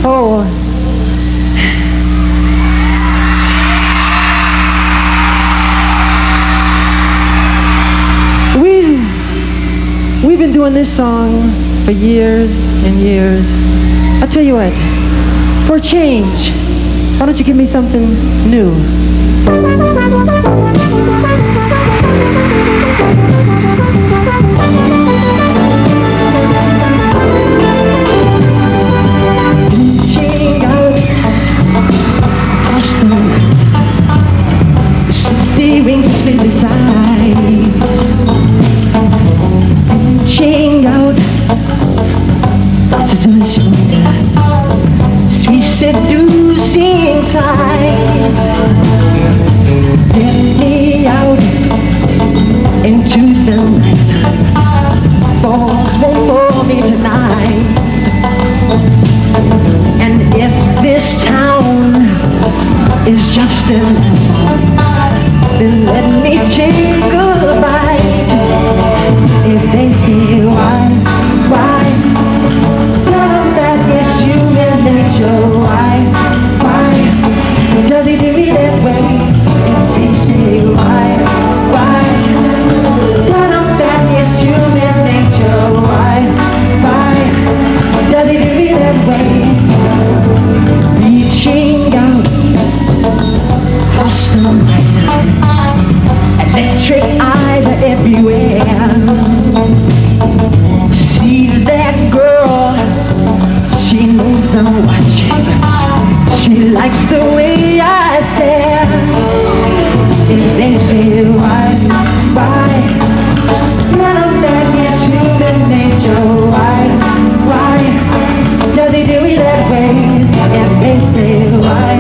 Oh, we've been doing this song for years and years. I'll tell you what, for a change, why don't you give me something new? Reaching out, touches on the shoulder, sweet seducing sighs. Get me out into the night, falls before me tonight. And if this town is just a then let me take a bite. If they say why, tell them that it's human nature. Why does it do it that way? If they say why, tell them that it's human nature. Why does it do it that way? Reaching out across the night, electric eyes are everywhere. See that girl, she knows I'm watching. She likes the way I stare. If they say why, tell them that it's human nature. Why does he do it that way? If they say why